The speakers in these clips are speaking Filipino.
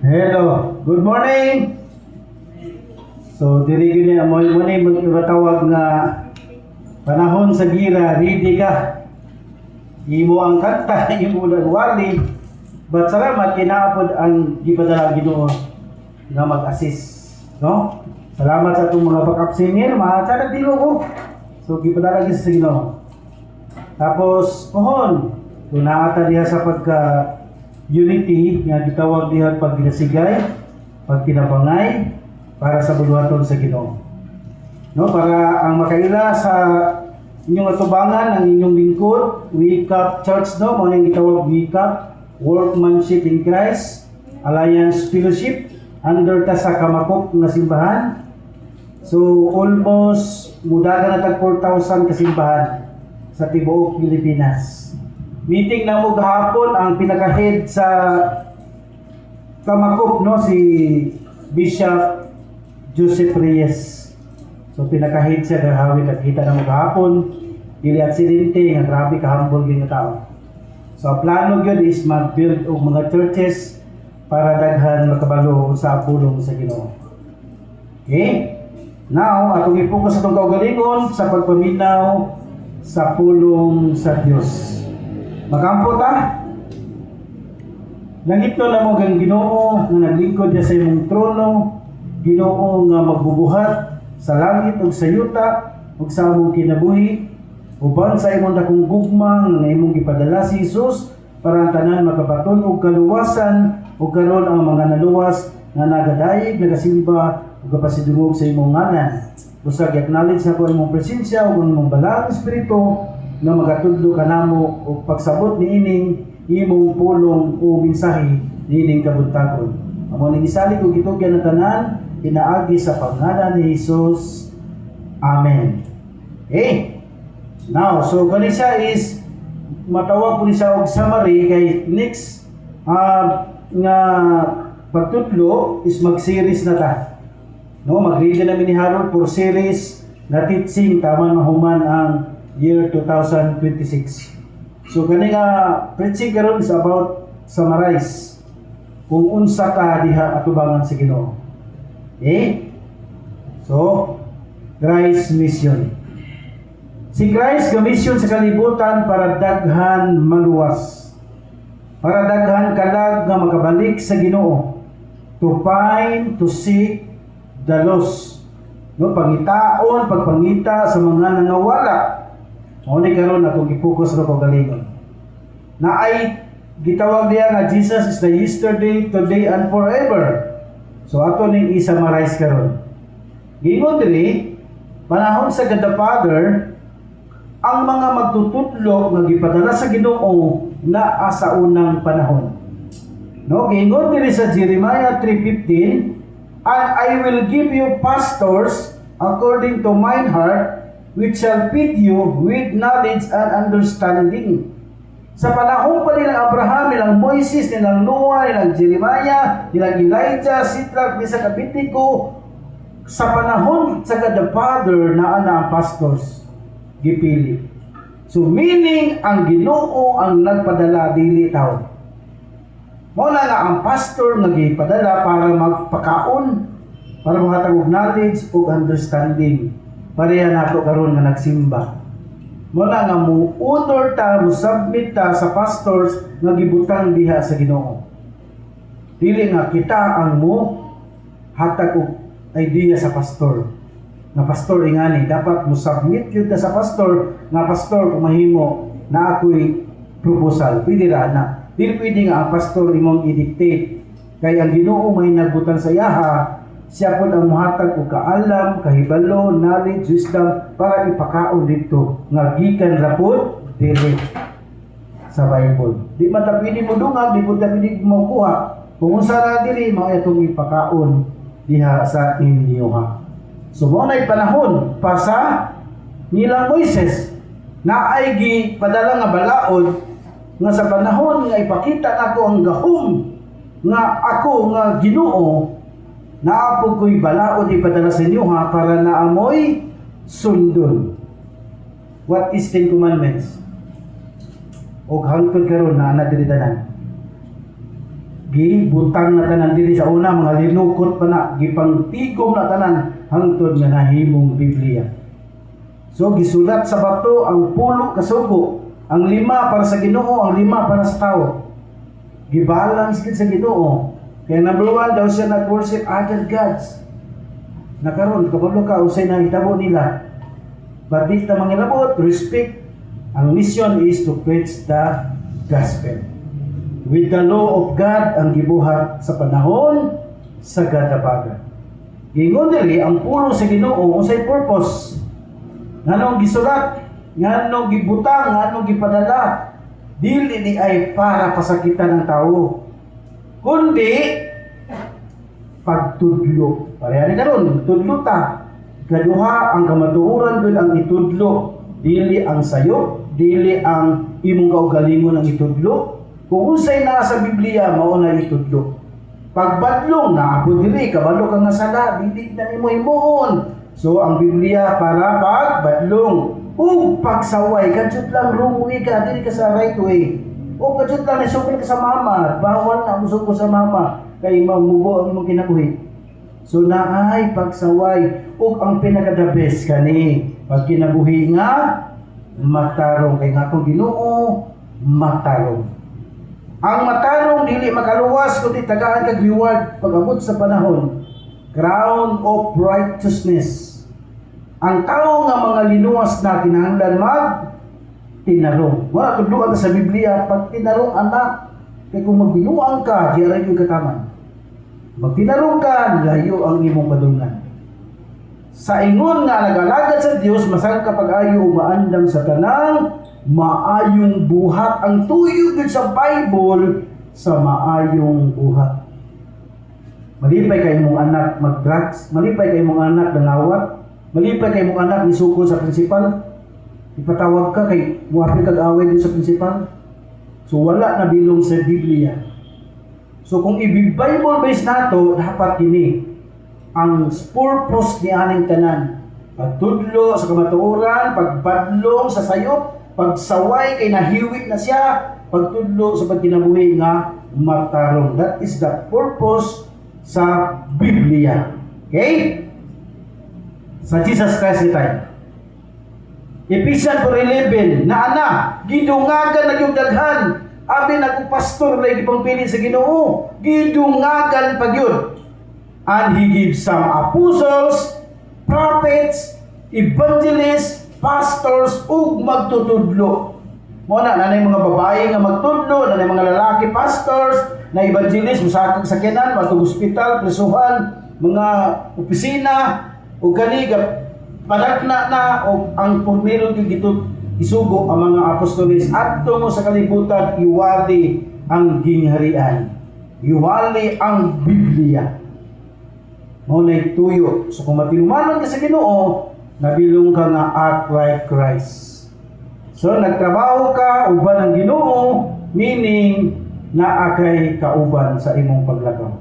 Hello, good morning. So diri gyud ni amoy mo ni magtawag nga panahon sa gira, ready ka. Imo ang kanta, imo ang wali. But salamat kinaapod ang gipadala Ginoo nga mag-assist, no? Salamat sa atong mga backup singer, mga tsada dilo ko. So gipadala gyud sa Ginoo. Tapos pohon, kung naata diha sa pagka unity nga gitawag diha pag ginasigay, pag kinabangay para sa buduhaton sa Ginoo. No, para ang makaila sa inyong atubangan ang inyong lingkod, Wake Up Church, no, mo nang gitawag Wake Up Workmanship in Christ Alliance Fellowship under ta sa Kamakop nga simbahan. So almost mudagan na tag 4,000 ka simbahan sa tibuok Pilipinas. Meeting na mo gahapon ang pinaka-head sa Kamakop, no, si Bishop Joseph Reyes. So pinaka-head siya gahawit at kita na mo gahapon dili aksidente nga grabe kahambol gyud nga tao. So ang plano gyud is mag-build og mga churches para daghan makabalo sa pulong sa Ginoo. Okay? Now, atong i-focus atong kaugalingon sa pagpaminaw sa pulong sa Dios. Magampo ta. Nangitno na mo kang Ginoo nga naglingkod niya sa imong trono, Ginoo nga magbubuhat sa langit ug sa yuta ug sa among kinabuhi, uban sa imong dakong gugma nga imong gipadala si Jesus para ang tanan makabaton og kaluwasan ug karon ang mga naluwas nga nagadayeg nagasimba ug kapasidungog sa imong ngalan. Usag acknowledge na ko imong presensya ug imong balaang espiritu nga magatudlo kanamo og pagsabot niining imong pulong o mensahe niining kabuntagon. Amo ning isalig ug gitugyan ng tanan pinaagi sa pangalan ni Jesus. Amen. Okay. Now, so kanisa is matawag po siya og summary kay next nga pagtutlo is mag-series na ta. No, mag-read na ni Harold for series na teaching tama na human ang year 2026. So kani nga preaching karon is about summarize kung unsa ka diha atubangan sa Ginoo. Okay? So, Christ's mission. Si Christ ga mission sa kalibutan para daghan maluwas. Para daghan kalag nga makabalik sa Ginoo. To find, to seek the lost. No, pangitaon, pagpangita sa mga nangawala. O ni karon atong i-focus ra ko galingon. Na ay gitawag diya nga Jesus is the yesterday, today and forever. So ato ning i-summarize karon. Gingon diri panahon sa God the Father ang mga magtutudlo nga gipadala sa Ginoo na asa unang panahon. No, gingon diri sa Jeremiah 3:15, and I will give you pastors according to mine heart, which shall feed you with knowledge and understanding. Sa panahon pa nilang Abraham, nilang Moises, nilang Noah, nilang Jeremiah, nilang Elijah, Sitrak, Misak, Abednego, sa panahon sa God the Father na ang pastors gipili. So meaning ang Ginoo ang nagpadala dili tao. Mo na nga ang pastor nga gipadala para magpakaon, para mahatag og knowledge ug understanding. Pareha nato karon nga nagsimba. Mo na nga mu-honor ta, mu-submit ta sa pastors nga gibutang diha sa Ginoo. Dili nga kita ang mo hatag og idea sa pastor. Nga pastor ingani dapat mu-submit gyud ta sa pastor nga pastor kung mahimo na ako'y proposal. Pwede ra na. Dili pwede nga ang pastor imong i-dictate. Kaya ang Ginoo may nagbutang sa iyaha, siya po ang muhatag og kaalam, kahibalo, knowledge, wisdom para ipakaon dito nga gikan ra pod dili sa Bible. Di man ta pwede mo dungag, di mo ta pwede mo kuha. Kung unsa ra diri mao atong ipakaon diha sa inyo ha. So mo nay panahon pa sa nila Moises na ay gipadala nga balaod nga sa panahon nga ipakita nako ang gahom nga ako nga Ginoo naapog ko'y balaod ipadala sa inyo ha para naamoy sundon. What is 10 Commandments? O hangtod karon na ana diri tanan. gibutang na tanan diri sa una, mga linukot pa na, gipangtigom na tanan hangtod nga nahimong Biblia. So gisulat sa bato ang 10 ka sugo, ang 5 para sa Ginoo, ang 5 para sa tao. Gibalance gid sa Ginoo. Kaya number 1 daw siya nag-worship other gods. Nakaroon kabalo ka usay na hitabo nila. But di ta mangilabot, respect. Ang mission is to preach the gospel. With the law of God ang gibuhat sa panahon sa gadabagan. Gingon diri ang pulo sa Ginoo unsay purpose? Nganong gisulat, nganong gibutang, nganong gipadala? Dili ni ay para pasakitan ng tao, kundi pagtudlo. Pareha ni karon, tudlo ta. Kaduha ang kamatuoran gud ang itudlo, dili ang sayo, dili ang imong kaugalingon ang itudlo. Kung unsay na sa Biblia mao na itudlo. Pagbadlong na apo diri kabalo ka nga sala, dili na nimo himuon. So ang Biblia para pagbadlong ug pagsaway, kadjud lang rumuwi ka dili ka sa right way. O kadjud lang isukol ka sa mama, bawal na musukol sa mama kay mamubo ang imong kinabuhi. So naay pagsaway ug ang pinaka-the best kani pag kinabuhi nga matarong kay nga akong Ginoo matarong. Ang matarong dili makaluwas kundi tagaan kag reward pag-abot sa panahon. Crown of righteousness. Ang tao nga mga linuwas na kinahanglan tinarong. Wala tudloan sa Biblia pag tinarong anak kay kung magbinuang ka di aray yung kataman. Magtinarong ka, layo ang imong padungnan. Sa ingon nga nagalagad sa Dios masang kapag-ayo umaandam sa tanang maayong buhat. Ang tuyo gid sa Bible sa maayong buhat. Malipay kay imong anak mag-drugs, malipay kay imong anak nangawat, malipay kay imong anak nisukol sa prinsipal, ipatawag ka kay muapil kag away din sa prinsipal. So wala na bilong sa Biblia. So kung i-Bible based nato, dapat kini ang purpose ni aning tanan. Pagtudlo sa kamatuoran, pagbadlong sa sayop, pagsaway kay nahiwi na siya, pagtudlo sa pagkinabuhi nga matarong. That is the purpose sa Biblia. Okay? Sa Jesus Christ ni tayo. Ephesians 4:11, na gidungagan na yung daghan. Abi na kung pastor na ipangpili sa Ginoo, gidungagan pa yun. And He gives some apostles, prophets, evangelists, pastors, ug magtutudlo. Muna, nanay mga babae nga magtudlo, nanay mga lalaki pastors, na evangelist, musakag sakyanan, matong hospital, presuhan, mga opisina, o kaniga, padakna na, o ang pumiro yung gito, isugo ang mga apostolis at tungo sa kalibutan, iwali ang gingharian. Iwali ang Biblia. Ngunit tuyo. So kung matinumanan ka sa Ginoo, nabilong ka nga act like Christ. So nagtrabaho ka, uban ang Ginoo, meaning naakay kauban sa imong paglakaw.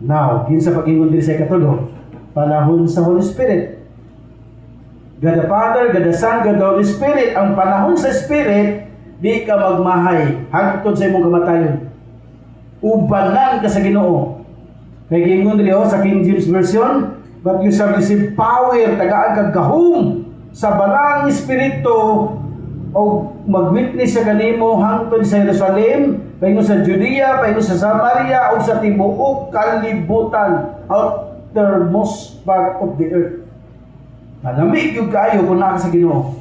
Now, kinsa pag-ingon din sa ikatulo, panahon sa Holy Spirit. God the Father, God the Son, God the Holy Spirit. Ang panahon sa Spirit, di ka magmahay hangtod sa imong kamatayon. Ubanan ka sa Ginoo. Kaya gingon dili sa King James Version, but you shall receive power, tagaan kag gahom sa balang Espiritu o mag-witness sa kanimo hangtod sa Jerusalem, paingon sa Judea, paingon sa Samaria, o sa tibuok kalibutan, outermost part of the earth. Malamig yung kayo kung naa ka sa Ginoo.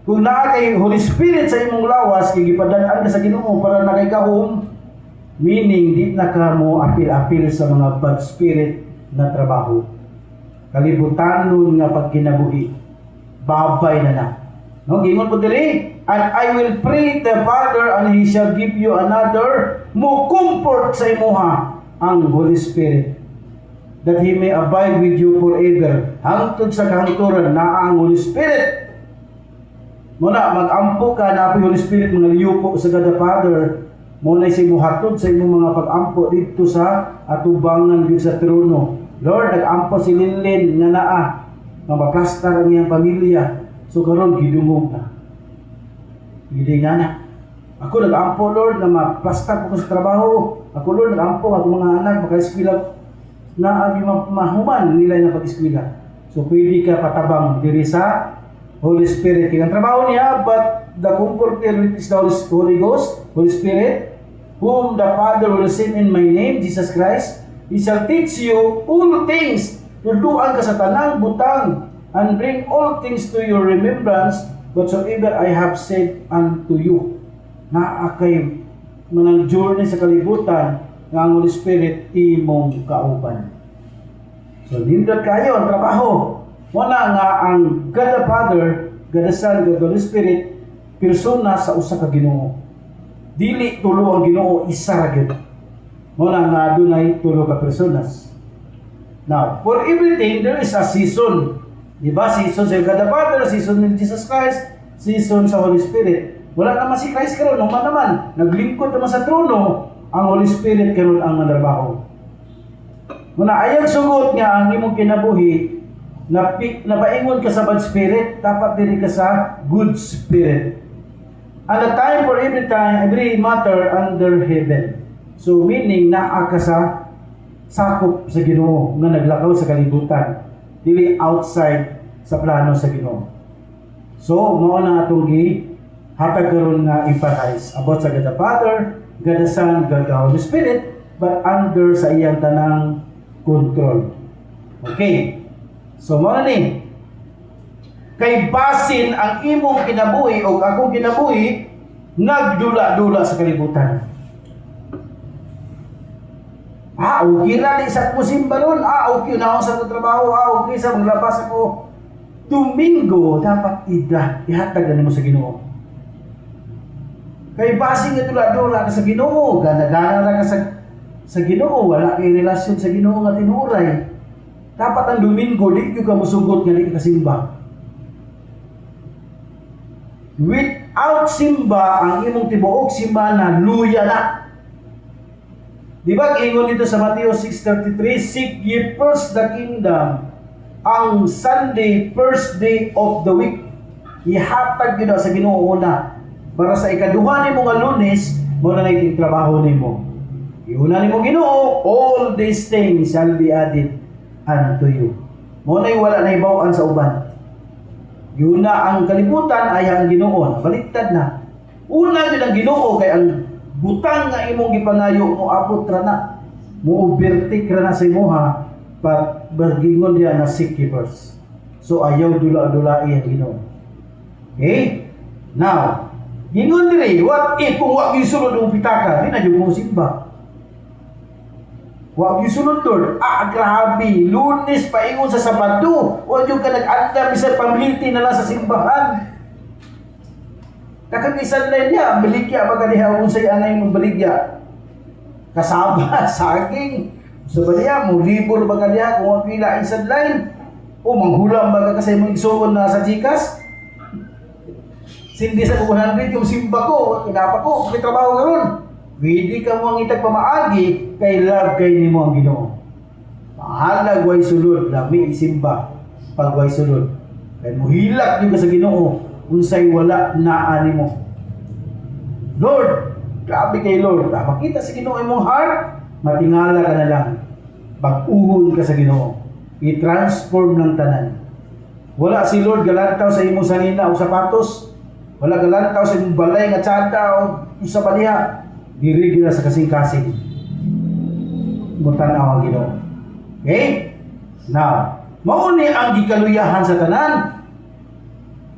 Kung naa kay Holy Spirit sa imong lawas, kay gipadaan ka sa Ginoo para na kay kahom, meaning di na ka mo apil-apil sa mga bad spirit na trabaho. Kalibutan nga pagkinabuhi, babay na na. No, gingon po diri, and I will pray the Father, and He shall give you another mo comfort sa imuha, ang Holy Spirit, that He may abide with you forever. Hangtod sa kahangturan na ang Holy Spirit. Muna, mag-ampo ka na ang Holy Spirit, mga liyupo sa God the Father. Muna si muhatod sa imong mga pag-ampo dito sa atubangan dito sa trono. Lord, nag-ampo si Linlin nga naa, nga maplastar ang iyang pamilya. So karon gidungog na. Hindi nga na. Ako nag-ampo, Lord, na mapasta ko sa trabaho. Ako, Lord, nag-ampo ako mga anak, maka-eskwela na mahuman nila na pag-eskwela. So, pwede ka patabang diri sa Holy Spirit. Kaya ang trabaho niya, but the Comforter is the Holy Ghost, Holy Spirit, whom the Father will send in my name, Jesus Christ. He shall teach you all things. Tuduan ka sa tanang butang, and bring all things to your remembrance, whatsoever I have said unto you. Na kay manang journey sa kalibutan nga ang Holy Spirit imong kauban. So nindot kayo ang trabaho. Wala nga ang God the Father, God the Son, God the Holy Spirit persona sa usa ka Ginoo. Dili tulo ang Ginoo, isa ra gyud. Wala nga adunay tulo ka personas. Now, for everything there is a season. Diba? Season sa God the Father, season ni Jesus Christ, season sa Holy Spirit. Wala naman si Christ karon, naman naglingkod naman sa trono, ang Holy Spirit karon ang mandarbaho. Muna ayang sugot nga ang imong kinabuhi, napaingon ka sa bad spirit, dapat diri ka sa good spirit. And the time for every matter under heaven. So meaning naa ka sa sakop sa Ginoo nga naglakaw sa kalibutan, dili outside sa plano sa Ginoo. So mao na atong hatag karon nga emphasize about sa God the Father, God the Son, God the Holy Spirit, but under sa iyang tanang control. Okay. So mao ni kay basin ang imong kinabuhi o akong kinabuhi nagdula-dula sa kalibutan. Okay na di sa musimba ron. Okay na ako sa trabaho. Okay sa maglabas ako. Domingo dapat ihatag mo sa Ginoo. Kay basing nga dula-dula ka sa Ginoo, gana-gana ra ka sa Ginoo, wala kay relasyon sa Ginoo nga tinuray. Dapat ang Domingo di gyud ka mosugot nga di ka simba. Without simba, ang imong tibuok simana luya na. Di ba ingon dito sa Mateo 6:33, seek ye first the kingdom. Ang Sunday, first day of the week, ihatag yun sa Ginoo una. Para sa ikaduha nimo nga Lunes, mo na naging trabaho nimo. Iuna nimo Ginoo, all these things shall be added unto you. Mo na wala na ibaw-an sa uban. Iuna ang kalibutan ay ang Ginoo, baliktad na. Una gyud ang Ginoo kay ang butang nga imong gipangayo mo abot ra na. Mo overtake ra na sa imuha pa bergingon diya na seek ye first. So ayaw dula-dulai ang Ginoo. Okay? Now, gingon diri, what if kung wa gyud sulod ang pitaka, di na jud mo simba. Wa gyud sulod Lord. Grabe, Lunes paingon sa Sabado, wa jud ka nag-andam bisan pamiliti na lang sa simbahan. Nakagisan lang niya, baligya baga diha unsay anay mong baligya. Kasaba, saging. Sa baliya mo libur baga diha kung pila isad line. O manghulam baga kasi mo igsuon na sa Gcash. Sindi sa 100 yung simba ko, kinapa ko, may trabaho karon. Pwede ka mo ang itag pamaagi kay love kay nimo ang Ginoo. Mahalag way sulod, lami isimba pag way sulod. Kay mo hilak yung sa Ginoo. Unsay wala naa nimo. Lord, grabe kay Lord. Makita sa Ginoo imong heart, matingala ka na lang. Pag-uhon ka sa Ginoo. I-transform ng tanan. Wala si Lord galantaw sa imong sanina o sapatos. Wala galantaw sa imong balay nga tsada o sa baliha. Diri gina sa kasing-kasing. Mutanaw ang Ginoo. Okay? Now, mauni ang gikaluyahan sa tanan.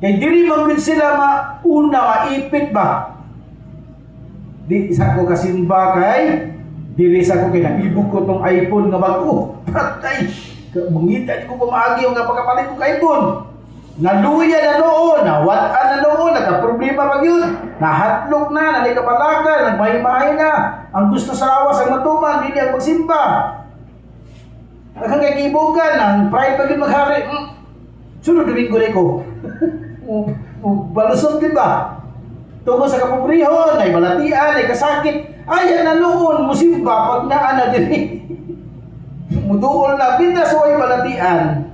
Kaya diri man gud sila mauna maipit ba? Di isa ko kasimba kay diri sa ko kay naibog ko tong iPhone nga bag-o. Patay. Mangita ko pamaagi nga pagkapalit ko kay iPhone. Naluya na noon, nawat-an na noon, nagka-problema pa yun. Nahatlok na, nalikapalagan, nagmahimahay na. Ang gusto sa lawas ang matuman, hindi ang magsimba. Hanggang kaibugan, ang pride pa yun maghari. Sunod Domingo na ko. Balusot din ba? Tungo sa kapobrihon, ay malatian, ay kasakit. Ayan na noon, musimba, pag naan na din. Muduol na, pintas o ay malatian.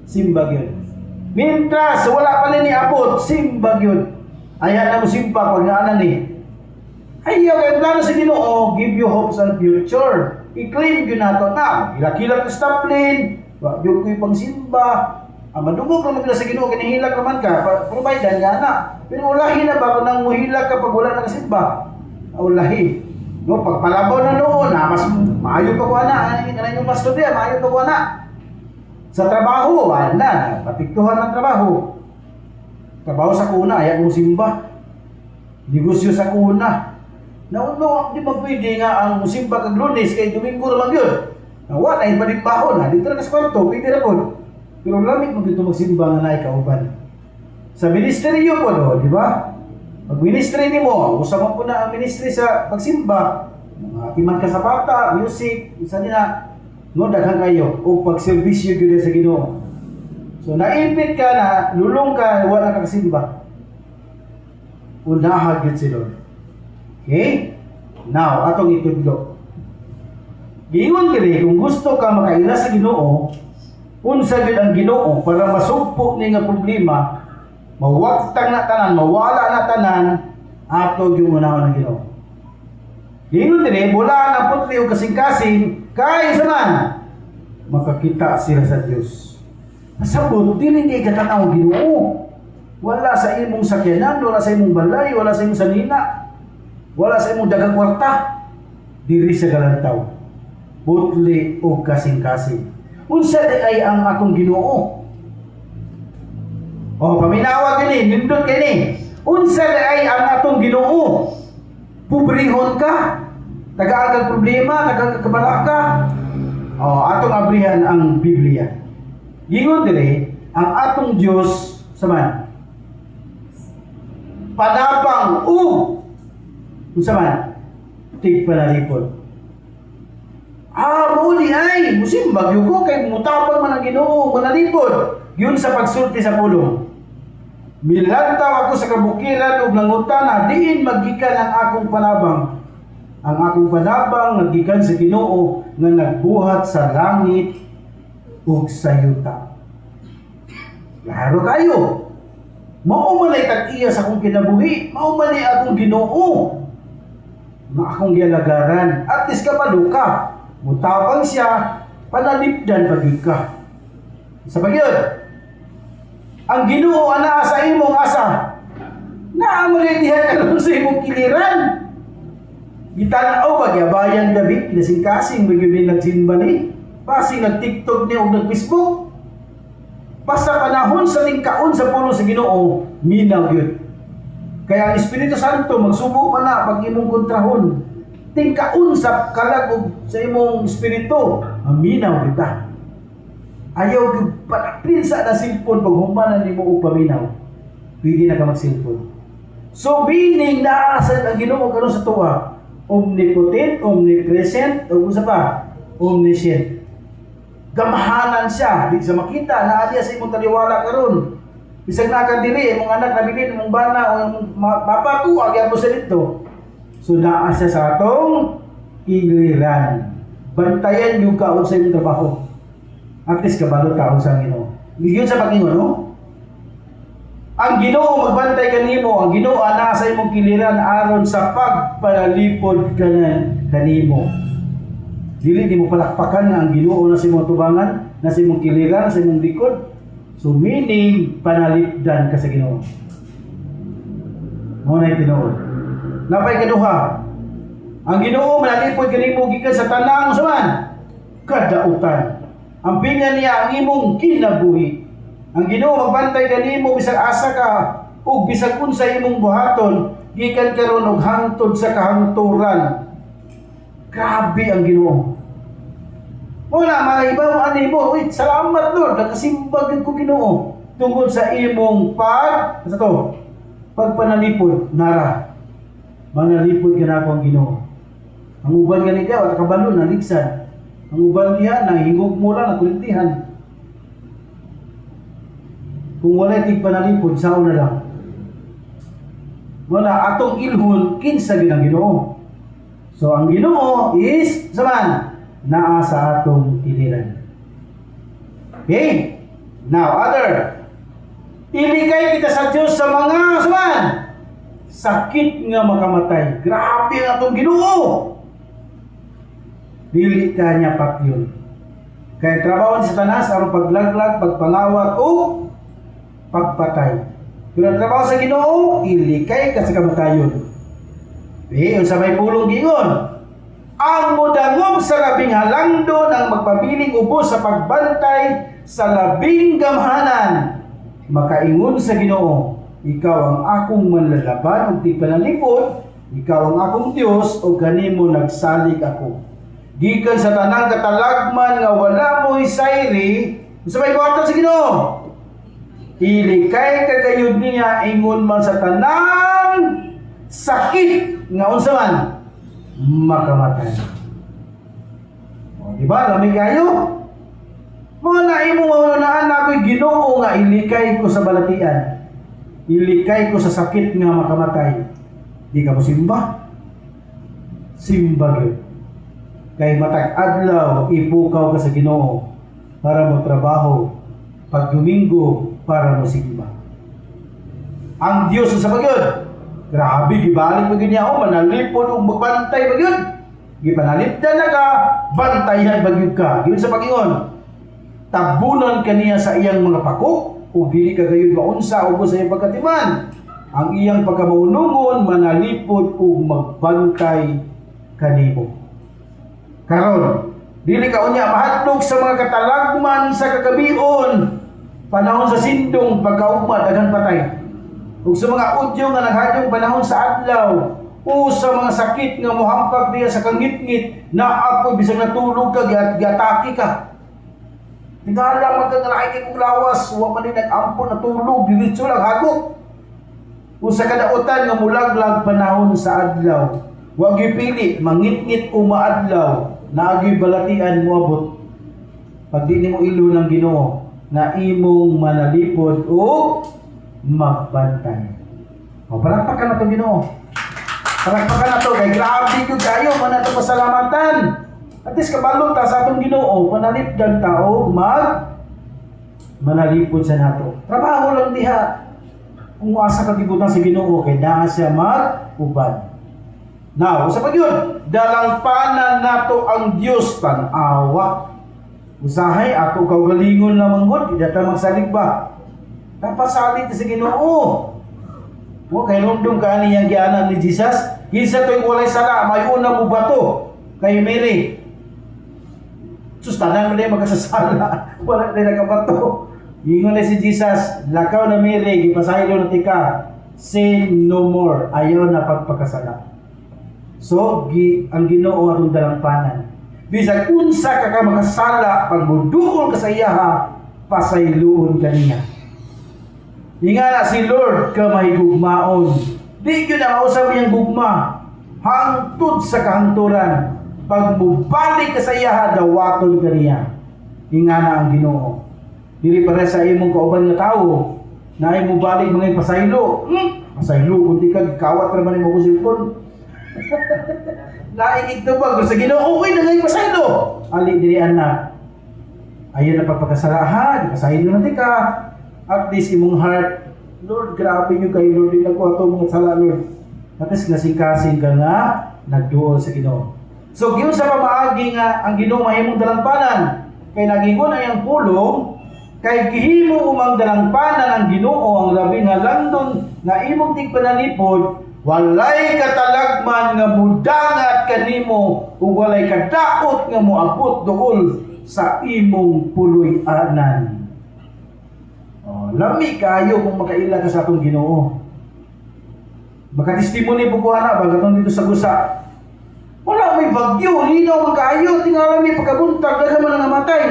Simba yun. Mintras, wala pa ni abot, simba yun. Ayan na musimba, pag naan na ni. Ayaw kay plano sa Ginoo, give you hope sa future. I-claim yun nato na, hilak-hilak na staplin, wa yung ko'y pangsimba, madungog naman ka sa Ginoo, kinihilak naman ka, provide nga na. Pero ulahi na ba kung nang muhilak ka pag wala nakasimba? Ulahi. No, pagpalabaw na noon, mas maayo pa ko na, kanang yung pastor diya, maayo pa ko na. Sa trabaho, wala, patiktuhan ng trabaho. Trabaho sa kuna, ayaw kong simba. Negosyo sa kuna. No, di ba pwede nga ang musimba kag Lunes kay Domingo naman yun. Nawa na iba din bahon na dito na sa kwarto, pwede na po. Pero lamig mo dito magsimba nga na ikauban. Sa ministeryo po do, di ba? Pag ministry nimo, usama po na ang ministry sa pagsimba. Timan ka sa bata, music, isa nila, no, daghan kayo o pagserbisyo gyud sa Ginoo. So naipit ka na, lulong ka, wala ka kasimba. Unaha gyud si Lord. Okay? Now, atong itudlo. Giingon diri kung gusto ka makaila sa Ginoo, unsa gyud ang Ginoo para masugpo ni nga problema, mawagtang na tanan, mawala na tanan, ato gyud unahon ng Ginoo. Giingon diri, bulaan ang putli o kasing-kasing, kay sa man makakita sila sa Dios. Pasabot dili ni katanaw Ginoo. Wala sa imong sakyanan, wala sa imong balay, wala sa imong sanina. Wala sa imong dagang kwarta, diri sa galantaw, butli o kasing-kasing. Unsa di ay ang atong Ginoo? O, paminawag gini, nindot kini. Unsa di ay ang atong Ginoo? Pubrihon ka, tagaan problema, tagaan kabalaka. O, atong abrihan ang Biblia. Gingon diri, ang atong Dios saman padabang unsa man tig panalipod. Mauli ay musimba gyud ko kay mutabang man ang Ginoo manalipod gyud sa pagsulti sa pulong. Milantaw ako sa kabukiran ug nangutana diin magikan ang akong panabang. Ang akong panabang nagikan sa Ginoo nga nagbuhat sa langit ug sa yuta. Klaro kayo. Mao man ay tag-iya sa akong kinabuhi, mao man ay akong Ginoo na akong gialagaran. At least kapalo ka, mutabang siya, panalipdan pagid ka. Sa pagyod, ang Ginoo ana sa imong asa, naamalitihan ka nun sa imong kiliran. Gitanaw ba, giabayan gabi, kinasing-kasing, magyunin nagsimba ni, pasing nag-TikTok niya o nag-Facebook. Basta panahon sa tingkaon sa puno sa Ginoo, minaw yun. Kaya ang Espiritu Santo magsubo man na pag imong kontrahon. Tingkaon sa kalagog sa imong espiritu, minaw kita. Ayaw gyud panaprinsa na silpon pag humanan nimo og paminaw. Pwede na ka magsilpon. So meaning naasad ang Ginoo karon sa tuwa, omnipotent, omnipresent, ug usa pa, omniscient. Gamahanan siya, di sa makita, naadiya sa imong taliwala karon. Bisag na ka diri, imong anak nabilin, imong bana o imong papa ko agyan mo sa dito. So naa siya sa atong kiliran. Bantayan yung kaon sa imong trabaho. At least kabalo taon sa Ginoo. Yun sa pag-ingon, no? Ang Ginoo magbantay kanimo, ang Ginoo ana sa imong kiliran aron sa pagpalipod kanimo. Dili di mo palakpakan nga ang Ginoo na sa imong tubangan, na sa imong kiliran, sa imong likod. So meaning panalipdan ka sa Ginoo. Mo na tinuod. Napay kaduha. Ang Ginoo manalipod kanimo gikan sa tanang saman kadautan. Ang pingan niya ang imong kinabuhi. Ang Ginoo magbantay kanimo bisag asa ka ug bisag unsa imong buhaton gikan karon og hangtod sa kahangturan. Grabe ang Ginoo. Wala maibaw ani mo. Wait, salamat Lord, nakasimbag ko Ginoo tungod sa imong pagpanalipod nara. Manalipod ka na ako ang Ginoo. Ang uban nga niya, wala kabalo na ligsan. Ang uban niya, nahingog mo lang, nakulintihan. Kung wala tigpanalipod, sao na lang. Wala, atong ilhon, kinsa ginang Ginoo. So, ang Ginoo is, saman, naa sa atong kiliran. Okay? Now, other. Iligay kita sa Diyos sa mga, saman, sakit nga makamatay. Grabe ang atong Ginoo. Dili ka niya patyon. Kaya trabaho sa tanas aron paglaglag, pagpangawat o pagpatay. Pero ang trabaho sa Ginoo, ilikay ka sa kamatayon. Yung sabay pulong gingon, ang mudangob sa labing halangdon ang magpabiling ubos sa pagbantay sa labing gamhanan. Makaingon sa Ginoo, ikaw ang akong manlalaban ug di panalipod, ikaw ang akong Dios ug kanimo nagsalig ako. Gikan sa tanang katalagman nga wala mo'y sayri, sabay buhaton sa Ginoo. Ilikay kagayod niya ingon man sa tanang sakit nga unsa man makamatay. O, diba? Lamig kayo? Mga naimo maunaan na ako'y Ginoo nga ilikay ko sa balatian. Ilikay ko sa sakit nga makamatay. Di ka mo simba? Simba yun. Kay matag adlaw, ipukaw ka sa Ginoo para mo trabaho. Pag Domingo, para mo simba. Ang Diyos sa pagyod. Grabe, gibalik mo ganyan ako, manalipod o magbantay bagyod. Gipanalipdan na ka, bantayan bagyod ka. Yun sa pagingon. Tabunan kaniya sa iyang mga pako, o dili ka gayon maunsa o sa iyang pagkatiman. Ang iyang pagkamaunungon, manalipod o magbantay kanimo. Karon, dili ka unya mahadlok sa mga katalagman sa kagabion, panahon sa sindong pagkaugma daghan patay. Ug sa mga udyo nga naghadlong panahon sa adlaw, o sa mga sakit nga mohampag diya sa kangit-ngit, naapoy bisag natulog ka giatake ka. Tingala man kang lahi kay lawas, wa man ni nag-ampon natulog diretso lang hagok. O sa kadautan nga mulaglag panahon sa adlaw, wa gipili mangit-ngit o maadlaw, naagi balatian moabot. Pag di nimo ilo ng Ginoo na imong manalipod o magbantay. O, palakpakan na ito Ginoo. Palakpakan na ito. Kaya grabe ko kayo. Mana ito pasalamatan. At least kabalong ta sa atong Ginoo. Panalipdan tao manalipod sa nato. Trabaho lang diha. Kung asa kagibutan sa Ginoo, kaya na siya mag-ubad. Now, sa pagyod, dalangpanan nato ang Diyos tanawa. Usahay, ako kaugalingon lamang god, di data magsalig ba? Dapat salit sa Ginoo. Mo kay lundong ka niyang gianan ni Jesus. Kinsa to'y walay sala, may una mo bato kay Mary. Sus tanan mo din magkasasala. Wala din nakabato. Ingon na si Jesus, lakaw na Mary, gipasaylo na tika. Sin no more. Ayaw na pagpakasala. So, ang Ginoo atong dalangpanan. Bisag unsa ka makasala, pag muduol ka sa iyaha, pasayloon kaniya. Ingana si Lord ka may gugmaon. Di yun na mausap niyang gugma. Hangtod sa kahanturan. Pag mubalik ka sa iyaha, dawaton ka niya. Ingana ang Ginoo. Dili para sa imong kauban nga tao. Na imong balik mga pasaylo. Pasaylo, kundi ka, kawat naman yung mga silpon. Naingig na ba? Sa Ginoo, okay na ngayon pasaylo. Ali, dili anak. Ayun na pagpakasalahan. Pasaylo na di ka. At least imong heart, Lord, grabe nyo kayo, Lord, din ako ito mga sala, Lord. At least nasing-kasing ka nga, nagduol sa Ginoo. So, giyon sa pamaagi nga, ang Ginoo mahimong dalangpanan. Kay nagingon ay ang pulong, kay gihimo umang dalangpanan ang Ginoo ang labing halandon nga imong tigpanalipod, walay katalagman nga mudangat kanimo, ug walay kadaot nga moabot duol sa imong puloy-anan. Lami kayo kung makaila ka sa atong Ginoo. Makatestimony po ko na bagatong dito sa gusa. Wala may bagyo, linaw man kaayo, tingala may pagkabuntag, daga man ang namatay.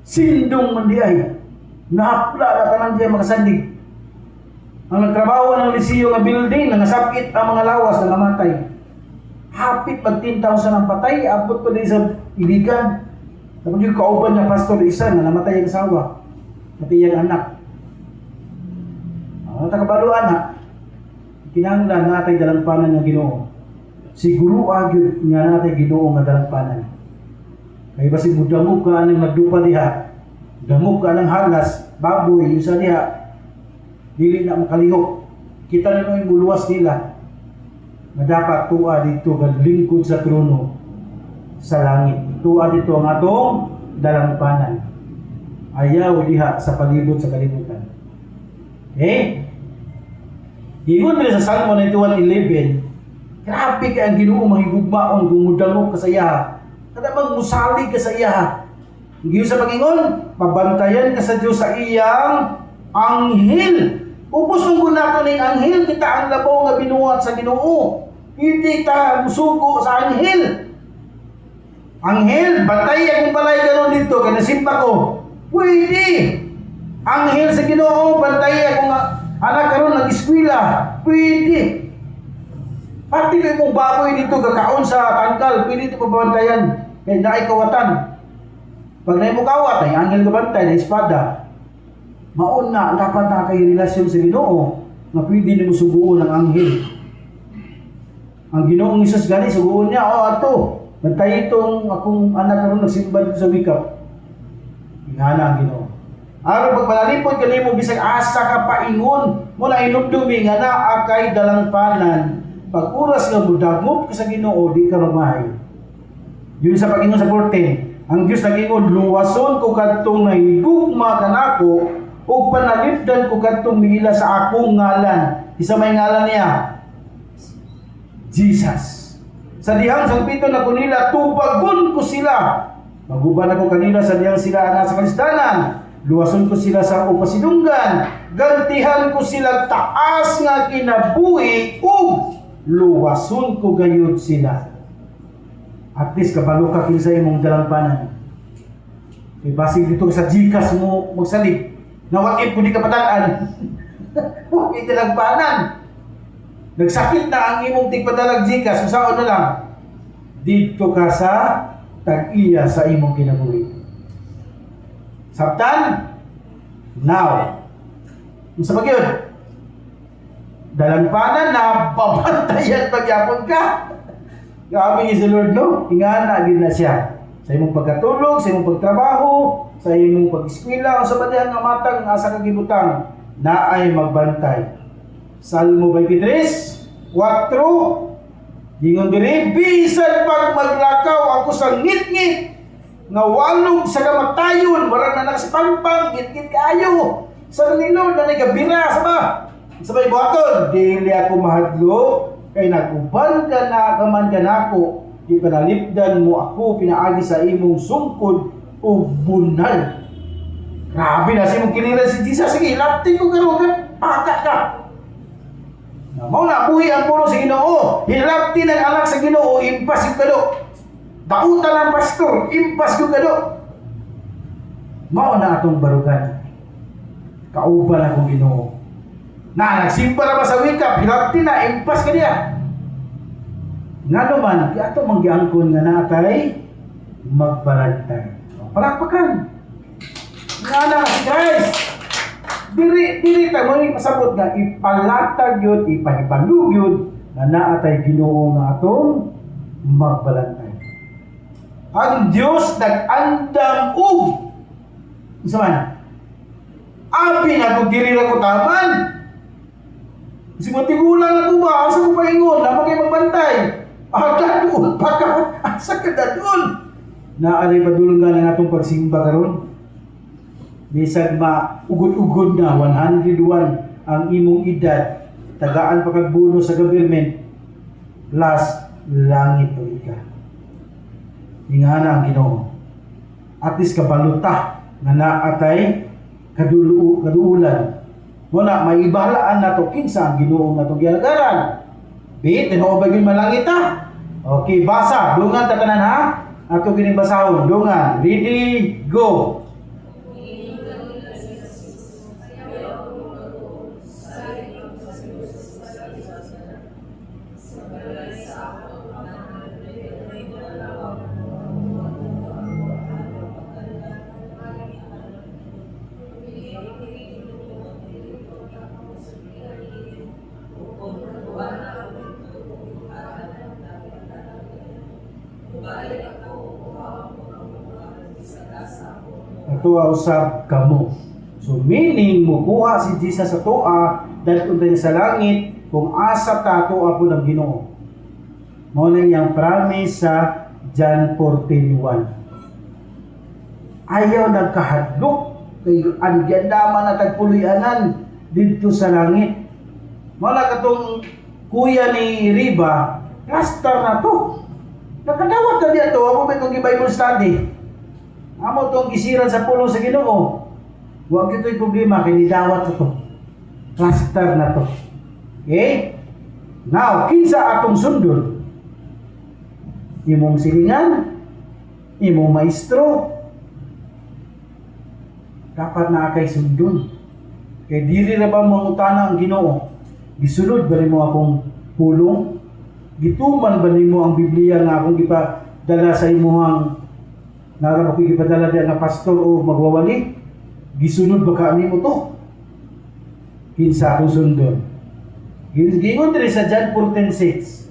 Sindong man di ay. Nahapla na tanang diya makasandig. Ang nagtrabaho ng lisiyo nga building, nangasapit ang mga lawas na namatay. Hapit pag 10,000 ang patay, abot pa din sa iligan. Tapos yung kauban na pastor isa na namatay ang asawa. Pati yung anak. Ang tagabaluan na, kinahanglan natin dalangpanan ng Ginoo. Siguro agad nga natin Ginoo nga dalangpanan. Kaya basi mo damog ka ng nagdupa diha, damog ka ng halas, baboy, yung sa diha, dili na makalihok. kita na yung muluwas nila na dapat tuwa dito lingkod sa trono sa langit. Tuwa dito ang atong dalangpanan. Ayaw diha sa palibot sa kalibutan. Okay? Ingon din sa Salmo 91:11, grabe ka ang Ginoo mahigugmaon kung mudangog ka sa iya. Kada magmusalig ka sa iya. Giyon sa pagingon, pabantayan ka sa Dios sa iyang anghel. Ubos ng gunato ning anghel, kita ang labaw nga binuhat sa Ginoo. Hindi ta musugo sa anghel. Anghel, bantay akong balay karon dito, kana simpa ko. Pwede. Anghel sa Ginoo, bantay akong anak karon nag-eskwela. Pwede. Pati kay mong baboy dito gakaon sa tangkal, pwede ito pabantayan. Kaya naay kawatan. Pag naay mo kawat, ay anghel gabantay na espada. Maon na dapat na kay relasyon sa Ginoo nga pwede nimo suguon ang anghel. Ang Ginoong Hesus gani suguon niya, ato. Bantay itong akong anak karon nagsimba dito sa wikap. Ingana ang Ginoo. Aron pagpalalipod kanimo bisag asa ka paingon, mo na inumdumi nga naa kay dalangpanan. Pag oras nga mudagmop ka sa Ginoo, di ka magmahay. Yun sa pagingon sa 14. Ang Diyos nag-ingon, luwason ko kadtong nahigugma kanako o panalipdan ko kadtong miila sa akong ngalan. Isa may ngalan niya, Jesus. Sa dihang sagpito na ko nila, tubagon ko sila. Maguban ako kanila sa dihang sila ana sa kalistanan. Luwason ko sila sa upasidunggan. Gantihan ko sila taas nga kinabuhi ug luwason ko gayud sila. At least kabalo ka kinsa imong dalangpanan. Kay basig dito sa Gcash mo magsalig. Na what if kung di ka padalaan? Okay dalangpanan. Nagsakit na ang imong tigpadalag Gcash, usaon na lang. Dito ka sa tag-iya sa imong kinabuhi. Sabtan? Now. Kung sa pagyod, dalangpanan na babantayan pagyapon ka. Grabe ni si Lord, no? Ingana din na siya. Sa imong pagkatulog, sa imong pagtrabaho, sa imong pag-eskwela, o sa badihan nga matang asa kagibutang na ay magbantay. Salmo 23, 4, gingon diri, bisan pag maglakaw ako sa ngit-ngit, nga walog sa kamatayon, warang na nakasapampang, ngit-ngit kayo. Sa Lord na nagabira, sabay buhaton, dili ako mahadlo, kay naguban ka na kaman ka nako, di panalipdan mo ako pinaagi sa imong sungkod o bunal. Grabe na si mong kinira si Jesus. Sige, laptin ko karon ka, paka ka. Mao na buhi ang puno sa Ginoo. Hilaptin ang anak sa Ginoo, impas yung kado. Dautan ang pastor, impas yung kado. Mao na atong barugan. Kauban akong Ginoo. Na nagsimba na ba sa wikap, hilaptin na, impas ka niya. Nga naman, ato manggiangkon nga natay magbalantay. Palakpakan. Nga na, guys. Diri ta mo pasabot nga ipalatag yun, ipahibalug yun na naatay Ginoo nga atong magbalantay. Ang Diyos nag-andam og isa man. Abi na kung diri na ko taman. Si matigulang ako ba? Asa ko paingon? Naman kayo magbantay. Dadun pa ka. Asa ka dadun? Naaray padulong nga ng atong pagsimba karon. Bisag maugod-ugod na 101 ang imong edad. Tagaan pa kag bono sa government. Last langit o ika. Ingana ang Ginoo. At least kabaluta nga naatay kaduulan. Wala, may ibahalaan na to kinsa ang Ginoo nga itong ginagaran. Bit, tinubagin malangit ha. Okay, basa. Dungan tatanan ha. Ato kining basahon. Dungan. Ready, go. Atuwa usab kamo. So meaning mo kuha si Jesus sa tuwa dadto tayo sa langit kung asa tato apo ng Ginoo. Mao na iyang promise sa John 14:1. Ayaw nagkahadlok kay andyan naman na tagpuloy-anan dito sa langit. Mao na katong kuya ni Riba, cluster na to. Nakadawat na diya to, amo ba itong Bible study? Amo itong gisiran sa pulo sa Ginoo. Huwag ito'y problema, kinidawat na to. Cluster na to. Okay? Now, kinsa atong sundon? Imong silingan, imong maestro, dapat na kay sundon. Kay dili na ba mangutana ang Ginoo? Gisunod ba mo akong pulong? Gituman ba nimo ang Biblia nga akong gipadala sa imuhang nara ko gipadala diyan nga pastor o magwawali? Gisunod ba ka nimo to? Kinsa akong sundon? Gingon diri sa John 14:6.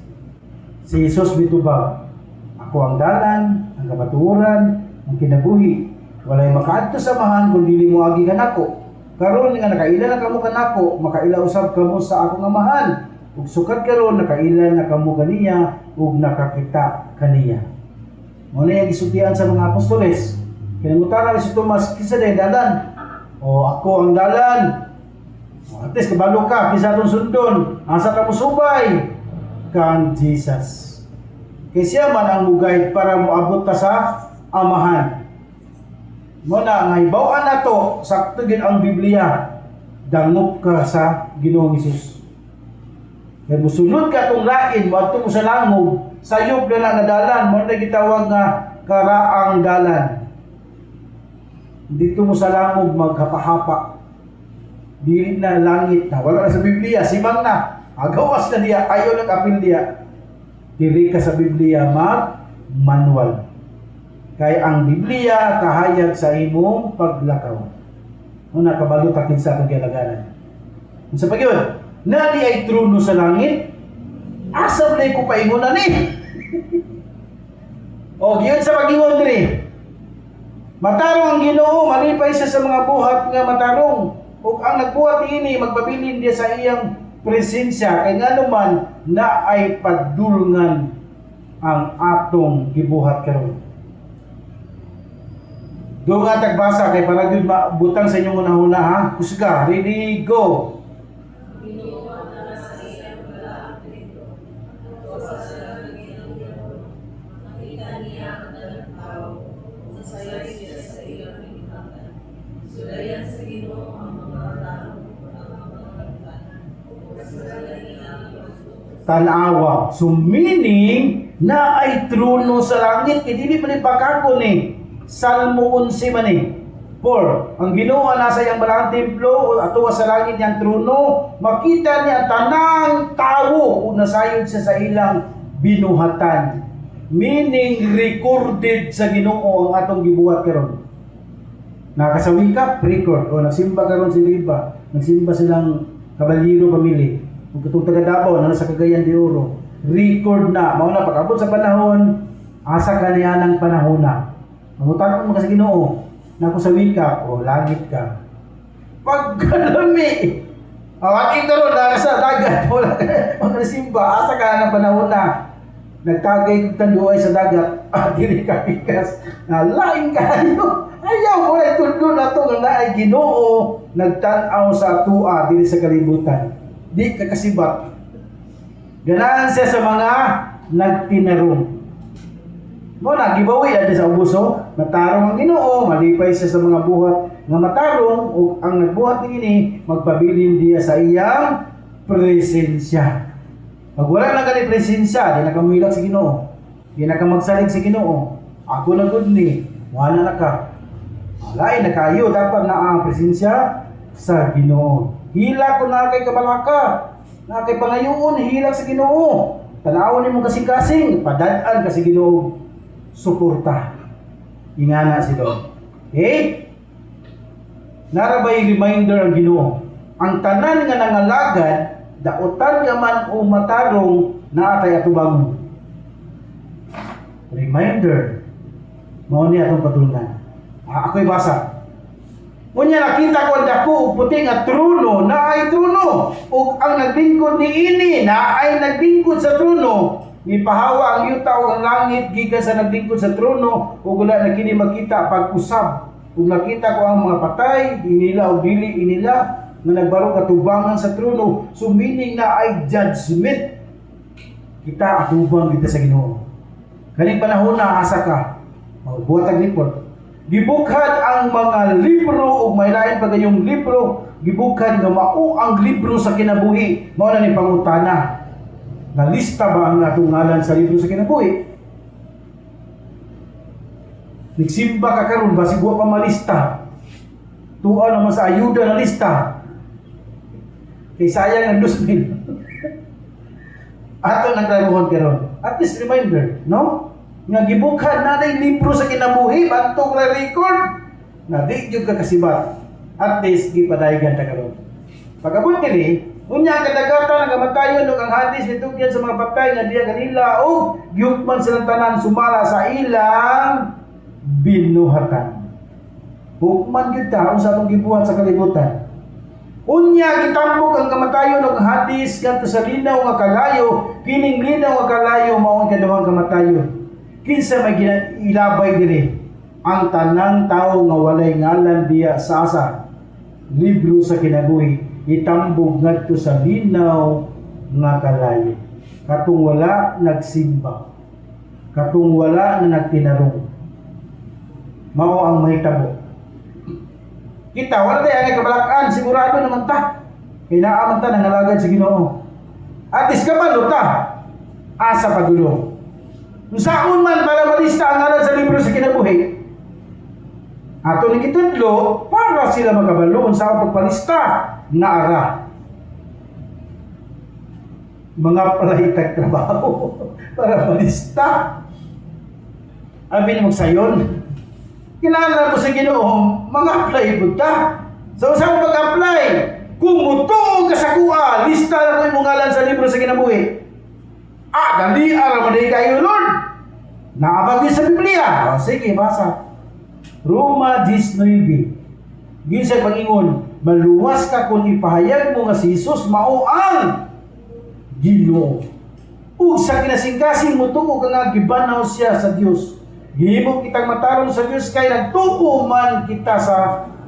Si Jesus mitubag, ako ang dalan, ang kabaturan, ang kinabuhi. Walay makaadto sa mahan kung dili mo agi kanako. Karon nga nakaila na kamo kanako, makaila usab kamo sa akong amahan. Ug sukat karon nakaila na kamo kaniya ug nakakita kaniya. Mao na yung gisultihan sa mga apostoles. Kinangutana si Tomas, kinsa day dalan? O ako ang dalan. At least kabalo ka, kinsa atong sundon? Asa ka mo subay? Kang Jesus. Kay siya man ang mugayad para moabot ta sa amahan. Mo na nga hibaw-an nato sakto gid ang Biblia. Dangop ka sa Ginoong Hesus. Kaya musunod ka itong lain, mo sa langog, sayop na lang na dalan, mo na gitawag nga karaang dalan. Dito mo sa langog maghapa-hapa. Dili na langit na, wala na sa Biblia, simang na. Agawas na diya, ayaw nag-apil diya. Diri ka sa Biblia mag-manual. Kaya ang Biblia kahayag sa imong paglakaw. Una kabalo takin sa atong gialagaran. Sa pagyon, nadi ay trono sa langit. Asa na ko paingon ni? O giyon sa pagingon diri. Matarong ang Ginoo, malipay siya sa mga buhat nga matarong. Ug ang nagbuhat ini magpabilin dia sa iyang presensya kay ngano man na ay padulngan ang atong gibuhat karon. Do nga tagbasa kay para gyud mabutang sa inyong una-una ha. Kusga, ready, go. Tanawa. So meaning na ay trono sa langit kay dili man ipakago ni Salmo 11 man ni. For ang Ginoo nasa iyang balaang templo ato sa langit niyang trono, makita niya tanang tawo ug nasayod siya sa ilang binuhatan. Meaning recorded sa Ginoo ang atong gibuhat karon. Nakasawi ka, record. O nagsimba karon si Riba, nagsimba silang kabalyero pamili. Ug katong taga Davao na sa Cagayan de Oro, record na. Mao na pag-abot sa panahon, asa kaniya ng panahon na. Mangutan mo kasi Ginoo, na ako sa wika o langit ka. Pagkalami, aking karon na sa dagat, wala magsimba, asa ka ng panahon na. Nagtagay kong tanduay sa dagat, dili ka pikas, na laing kayo. Ayaw mo na ituldo na ito nga ay Ginoo, nagtanaw sa atua, dili sa kalibutan. Di ka kasibat. Ganahan siya sa mga nagtinarong. Mo na gibawi adi sa ubuso, matarong ang Ginoo, malipay siya sa mga buhat nga matarong ug ang nagbuhat niini magpabilin diya sa iyang presensya. Pag wala na kani presensya, di na kamuhilag si Ginoo. Di na ka magsalig si Ginoo. Ako na gud ni, wala na ka. Lain na kayo dapat na ang presensya sa Ginoo. Hila ko na kay kabalaka, na kay pangayoon, hilag sa Ginoo. Tanawon nimo kasing-kasing, padad-an kasi Ginoo suporta. Ingana sila. Okay? Narabay reminder ang Ginoo. Ang tanan nga nangalagad, dautan ka man o matarong na atay atubang. Reminder. Mao ni atong patunan. Ako'y basa. Unya nakita ko ang dako ug puti nga trono, naay trono. Ug ang naglingkod niini naay naglingkod sa trono. Gipahawa ang yuta ug ang langit gikan sa naglingkod sa trono ug wala na kini makita pag-usab. Ug nakita ko ang mga patay, inila ug dili inila nga nagbaro katubangan sa trono. So meaning na ay judgment. Kita atubang kita sa Ginoo. Kaning panahon na asa ka. Buhatag report. Gibukhad ang mga libro ug may lain pa gayong libro, gibukhad nga mao ang libro sa kinabuhi. Mao na ni pangutana. Nalista ba ang atong ngalan sa libro sa kinabuhi? Nagsimba ka karon basig wa pa malista. Tuwa naman sa ayuda na lista. Kay sayang ang 2,000. Ato naglaruhan karon. At least reminder, no? Nga gibukhad na day libro sa kinabuhi, bantog na record. Na di jud ka kasibat. At least gipadaygan ta karon. Pagabot kini, unya kadagatan nga matayon ug ang hadis nitugyan sa mga patay nga diya kanila ug gyukman silang tanan sumala sa ilang binuhatan. Hukman gyud ta usa tong gibuhat sa kalibutan. Unya gitambok ang kamatayon ug hadis ngadto sa linaw nga kalayo, kining linaw nga kalayo mao ang kaduhang kamatayon. Kinsa may ilabay diri ang tanang tawo nga walay ngalan diya sa asa libro sa kinabuhi itambog ngadto sa linaw nga kalayo. Katong wala nagsimba, katong wala na nagtinarong, mao ang mahitabo. Kita wala tayo ang kabalakan, sigurado naman ta. Kinaaman ta nangalagad sa Ginoo. At iskabalo ta asa pagulong. Kung saan man para malista ang ngalan sa libro sa kinabuhi, ato ni kitudlo para sila magabalo sa pagpalista na ara. Mga palahitag trabaho para malista. Abi ni magsayon. Kilala mo sa Ginoo, mga apply buta. So saan pag-apply? Kung mutuog ka sa kuha, lista na ko yung ngalan sa libro sa kinabuhi. Dali araw kayo, Lord. Naabagin sa Biblia. Sige, basa. Roma 19. Yun sa pag-ingon, maluwas ka kung ipahayag mo nga si Jesus mao ang Ginoo. Ug sa kinasingkasing mo tuo ka nga gibanaw siya sa Dios. Gihimo kitang mataron sa Dios kay nagtuo man kita sa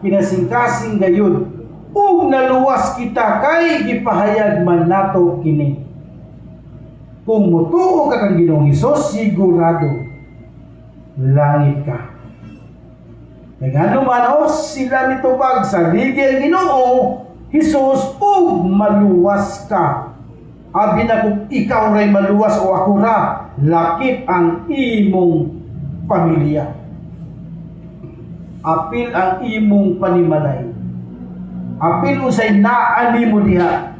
kinasingkasing gayud. Ug naluwas kita kay gipahayag man nato kini. Kung mutuo ka kang Ginoong Hesus, sigurado langit ka. Kaya naman sila mitubag sa ligi ang Ginoo Hesus ug maluwas ka. Abi na kung ikaw ray maluwas o ako ra, lakip ang imong pamilya. Apil ang imong panimalay. Apil usay naani mo diha.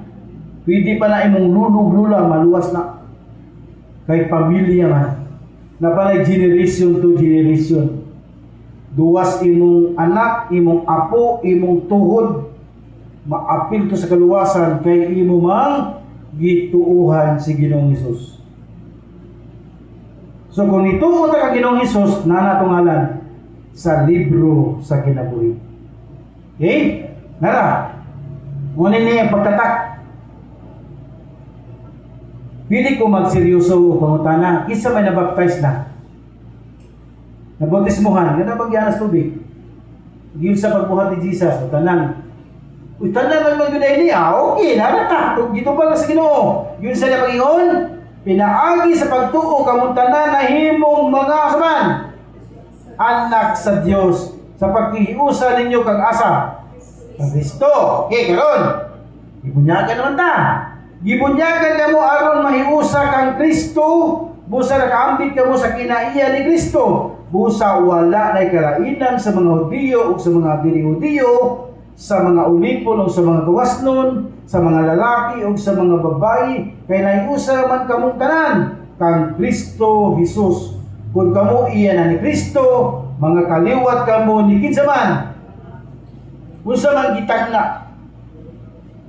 Pwede pa na imong lulog-lula, maluwas na. Kay pamilya man. Napanay generation to generation. Duwas imong anak, imong apo, imong tuhod. Maapil to sa kaluwasan kay imo mang gituuhan si Ginoong Hesus. So kung ituo ta ka Ginoong Hesus, nana tong ngalan sa libro sa kinabuhi. Okay? Nara. Ngunit niya pagtatak. Pili ko magseryoso o pangutana, isa may nabaptize na. Nabautismuhan, ganda pagyanas tubig. Giyon sa pagbuhat ni Jesus, o tanan. Uy, tanan lang mag-guday niya, okay, narata. Dito ba sa Ginoo? Giyon sa niya pag-ingon, pinaagi sa pagtuo, kamuntanan na himong mga saman. Anak sa Diyos, sa pagkihiusa ninyo kang asa. Ang Kristo. Okay, karon. Ibunyagan naman ta. Gibunyagan ka mo aron mahiusa kang Kristo, busa nakaambit ka mo sa kinaiya ni Kristo, busa wala na kalainan sa mga Hudiyo o sa mga dili-Hudiyo, sa mga ulipon o sa mga gawasnon, sa mga lalaki o sa mga babae, kay nahiusa man kamong tanan kang Kristo Jesus. Kung kamo iya na ni Kristo, mga kaliwat kamo ni kinsa man. Unsa man gitagna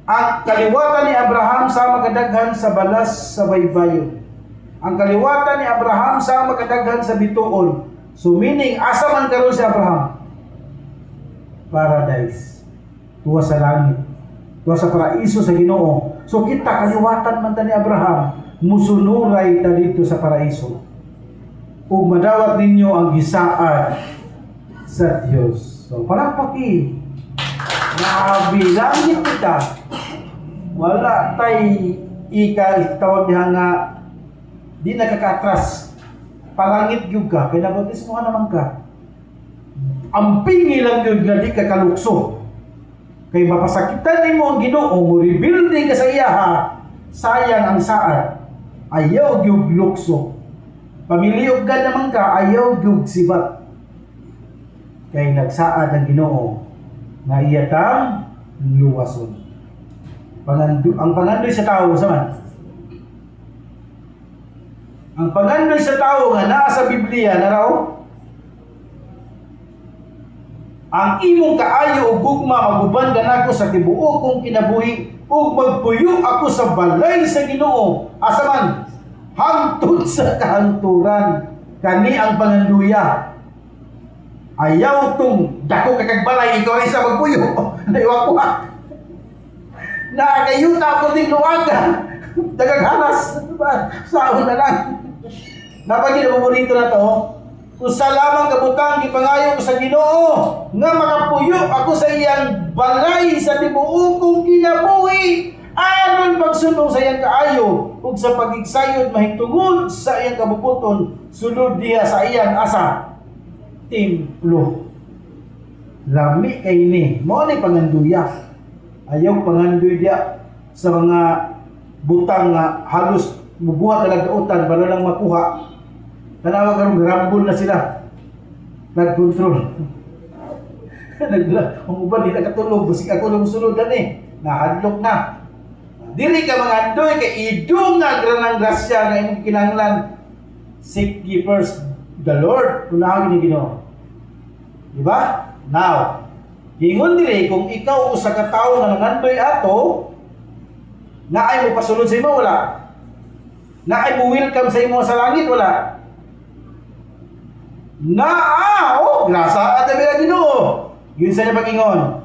ang kaliwatan ni Abraham sa makadaghan sa balas sa baybayon. Ang kaliwatan ni Abraham sa makadaghan sa bituon. So meaning, asa man karon si Abraham? paradise. Tuwa sa langit. Tuwa sa paraiso sa Ginoo. So kita kaliwatan man ta ni Abraham, musunuray ta dito sa paraiso. Ug madawat ninyo ang gisaad sa Dios. So palakpaki. Naabi langit kita. Wala tay tawag diha nga di nakakatras. Palangit gyud ka, kay nabautismo ka naman ka. Ang pingi lang yun nga di ka kalukso. Kay mapasakitan ni mo ang Ginoo, mo rebuild ka sa iya ha. Sayang ang saad. Ayaw gyud lukso. Pamiliyog ka naman ka, ayaw gyud sibat. Kay nagsaad ang Ginoo nga iyatang luwason. Ang pangandoy sa tao saman. Ang pangandoy sa tao nga naa sa Biblia na raw ang imong kaayo ug gugma maguban ganako sa tibuok kong kinabuhi ug magpuyo ako sa balay sa Ginoo asa man hangtod sa kahanturan. Kani ang panganduya. Ayaw tong dako kay kag balay ikaw isa magpuyo. Naiwa ko ha. Nakayuta ko ding luwaga. Dagang halas. Sahon na lang. Napagi na paborito na to. Kung sa lamang kabutang gipangayo ko sa Ginoo nga makapuyo ako sa iyang balay sa tibuok kong kinabuhi aron pagsunod sa iyang kaayo ug sa pagigsayod mahitungod sa iyang kabubuton sulod diha sa iyang asa templo. Lami kay ni mo ni panganduya. Ayaw panganduy diya sa mga butang nga halos mubuhat talaga utan para lang makuha. Tanawa karong grambol na sila. Nag-control. Ang uban di nakatulog. Basig ako nang sunudan eh. Nahadlok na. Diri ka mga andoy kay idong nga granang grasya nga imong kinahanglan. Seek ye first the Lord. Unahon ni Ginoo. Diba? Now, gingon diri kung ikaw usa ka tawo nga nangandoy ato, na ay mo pasulod sa imo wala. Na ay mo welcome sa imo sa langit wala. Grasa at abila Ginoo. Yun sa niya pag-ingon.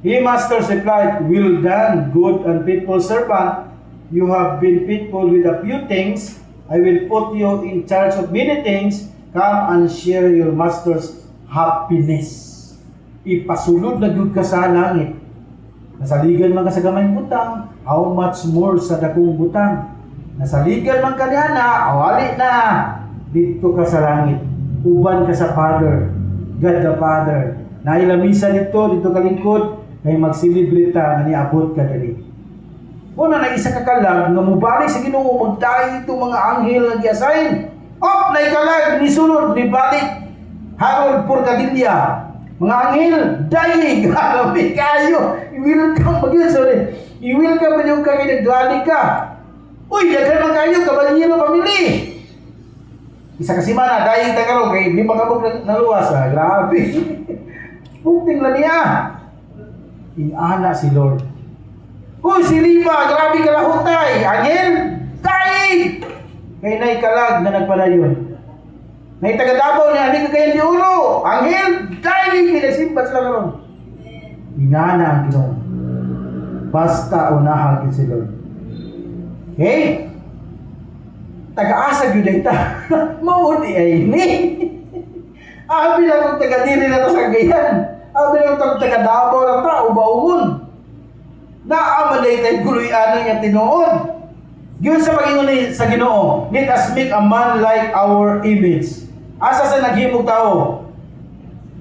He masters replied, well done, good and faithful servant. You have been faithful with a few things. I will put you in charge of many things. Come and share your master's happiness. Ipasulod na gyud ka sa langit. Nasaligan man ka sa gamayng butang, how much more sa dakong butang. Nasaligan man ka niya na, awali na. Dito ka sa langit. Uban ka sa Father, God the Father. Nailamisa dito ka lingkod, kay magsilibrita nga niabot ka dali. Una na isa ka kalag, nga mubalik sa Ginoo, magdahi itong mga anghel nga gi-assign. Na ikalag, ni sulod, ni balik. Harold Purgadilla. Mga anghel, dahi, grabe kayo. I-welcome pa yun, sorry. I-welcome pa yung kaya nagdali ka. Uy, daghan man kayo, kabalingiro pamili. Isa kasi mana, dahil tagaro, kay di makabog naluwas ha, grabe. Bukting lang niya. Inana si Lord. Uy, si Riva, grabe ka lahutay. Angel, dahil! Kay naikalag na nagpadayon. Naitagadabaw niya, hindi ka kayang diulo. Angel, dahil! Pinasimbas lang ron. Inana ang Ginoo. Basta unahagin si Lord. Okay? Taga-asa yun ta. Maudi ay ni. Abi lang kung taga-diri na ta sa gayan. Abi lang kung taga-dabaw na ta, uba-ugon. Naamalay tayo guloy-ano niya tinuod. Yun sa pag-ingon sa Ginoo, let us make a man like our image. Asa sa naghimog tao?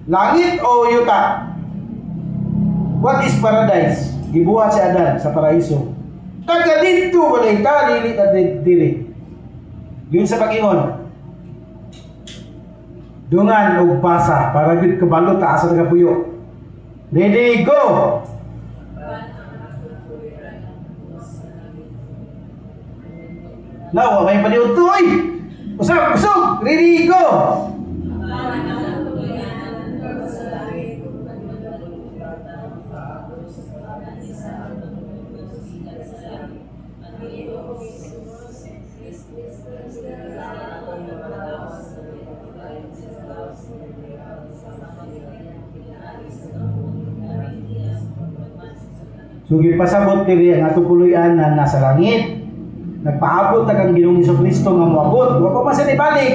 Langit o yuta? What is paradise? Gibuhat si Adan sa paraiso. Taga dito, walay ta, lilit at diri. Yun sa pag-ingon. Dungan o basa para gid kabalo ta asa nagapuyo. Ready, go! Now, may paliw to, oy! Usap! Ready, go! So gipasabot diri ang atong puloy-an na nasa langit. Nagpaabot na kang Ginoong Hesukristo nga moabot. Wa pa man sa ibalik.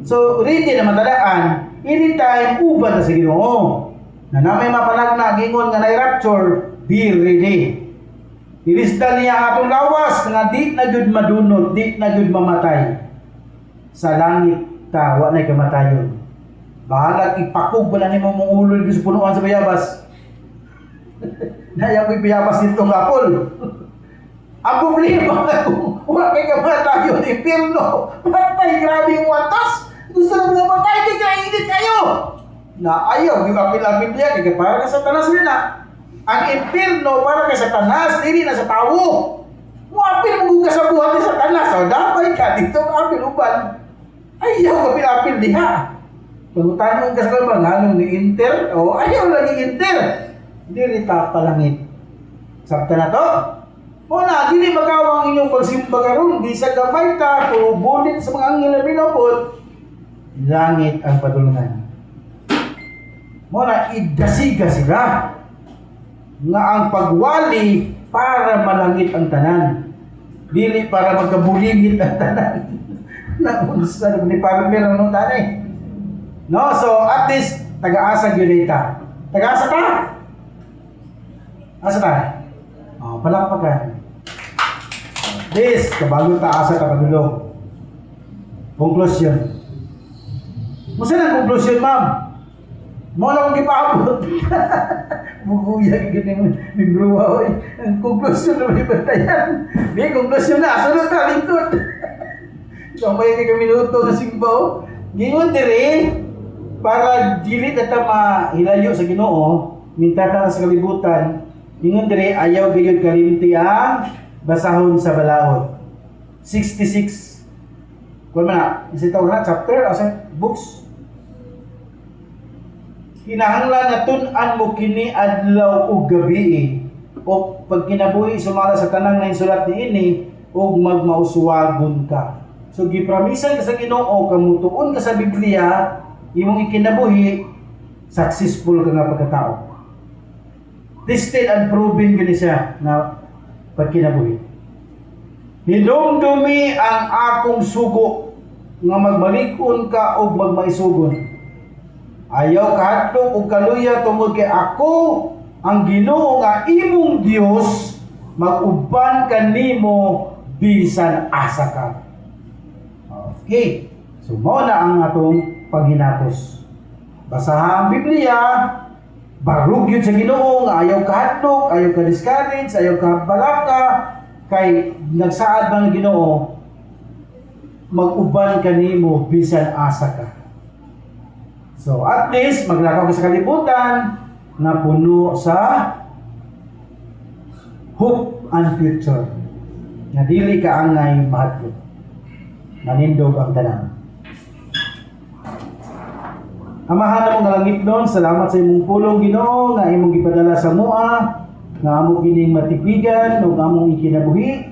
So ready na matadaan. Anytime uban na sa Ginoo. Na namay mapanagna gingon nga na-rapture, be ready. Ilisdan niya atong lawas nga di na jud madunot, di na jud mamatay. Sa langit ta wa nay kamatayon. Bahala ipakog ba na nimo mong ulo sa punuan sa bayabas. Nayang may bayabas dito ng apol. Ang problema na kung wala kay kamatayon, impirno. Patay, grabe yung watas. Gusto na mga matay, di kainit kayo. Na ayaw, yung kapil-apil niya, kaya para ka sa tanas nila. Ang impirno para kay Satanas, dili na sa tao. Muapil mo ka sa buhat ni Satanas. So, dapat ka dito, apil uban. Ayaw, kapil-apil diha. Pagutano ka sa kalbang, anong ni-inter? O, ayaw lagi inter. Dili ta palangit. Sabta na to? Wala, dili magawang inyong pagsimba karon, di sa gamay ta, puro bulit sa mga anghel na binapot. Langit ang padulungan. Muna, idasiga sila nga ang pagwali para malangit ang tanan. Dili para magkabulingit ang tanan. Naunsa ni para meron nung tanay. No, so at least taga-asa gyud ta. Taga-asa ta? Asa ta? Oh, palakpakan. This, kabagong taasa ka padulong. Conclusion. Musa na conclusion, ma'am? Mo lang kong ipaabot. Buguyag gini ni bruwa, oy. Ang conclusion na may bantayan. May conclusion na, sunod ka, lingkod. Sampai ka minuto na simbaw. Gingon dire, para dili na ta mahilayo sa Ginoo, mintata sa kalibutan, gingon dire, ayaw gayud kalimti ang basahon sa balaod. 66. Kung na, isitaw na, chapter, asa, books. Kinahanglan na tun-an mo kini adlaw ug gabi o pag kinabuhi sumala sa tanang na insulat ni ini ug magmauswagon ka. So gipramisan ka sa Ginoo kamo tuon ka sa Biblia imong ikinabuhi successful ka nga pagkatao. Tested and proven gani siya na pag kinabuhi. Hinumdumi ang akong sugo nga magmalikon ka o magmaisugon. Ayaw kahadlok o kaluya tungod kay ako ang Ginoo nga imong Dios mag-uban kanimo bisan asa ka. Okay. So mao na ang atong paghinapos. Basaha ang Biblia, barug yun sa Ginoo nga ayaw kahadlok, ayaw ka discourage, ayaw ka balaka kay nagsaad man ang Ginoo mag-uban kanimo bisan asa ka. So at least maglakaw ka sa kalibutan na puno sa hope and future. Na dili ka angay mahadlok. Manindog ang tanan. Amahan na mong nalangit doon, salamat sa imong pulong Ginoo nga imong gipadala sa mua, nga amo kining matipigan ug among ikinabuhi,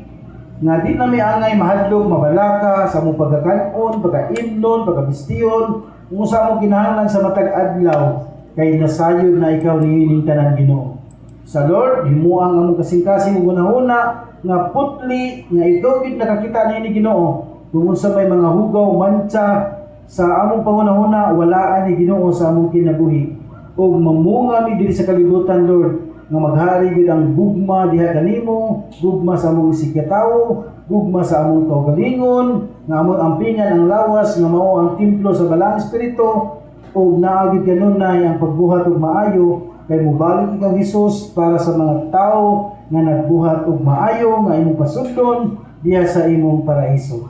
nga di na may angay mahadlok, mabalaka sa among pagkakanon, pagkaimnon, pagkabistiyon, kung sa mo kinahanglan sa matag adlaw kay nasayod na ikaw niining tanan Ginoo. Sa Lord, himuang among kasing-kasing una-una nga putli nga ikaw gid nakakita niini Ginoo. Kung sa may mga hugaw, mancha sa among pangunahuna walaan ni Ginoo sa among kinabuhi. O mamunga mi diri sa kalibutan Lord nga maghari gid ang gugma diha kanimo, gugma sa among isikatawo, gugma sa among kaugalingon, nga among ampingan ang lawas nga mao ang templo sa balang espiritu ug naagid kanunay ang pagbuhat og maayo kay mobalik ikaw Hesus para sa mga tao nga nagbuhat og maayo nga imong pasudlon diha sa imong paraiso.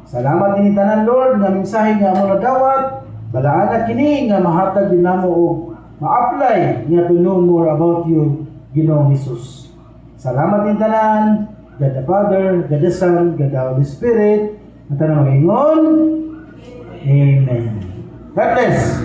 Salamat dinhi tanan Lord nga mensahe nga among nadawat, balaan na kini nga mahatag din namo og ma-apply nga to know more about you Ginoong Hesus. Salamat din tanan. God the Father, God the Son, God the Holy Spirit. At ano mag-ingon? Amen. God bless.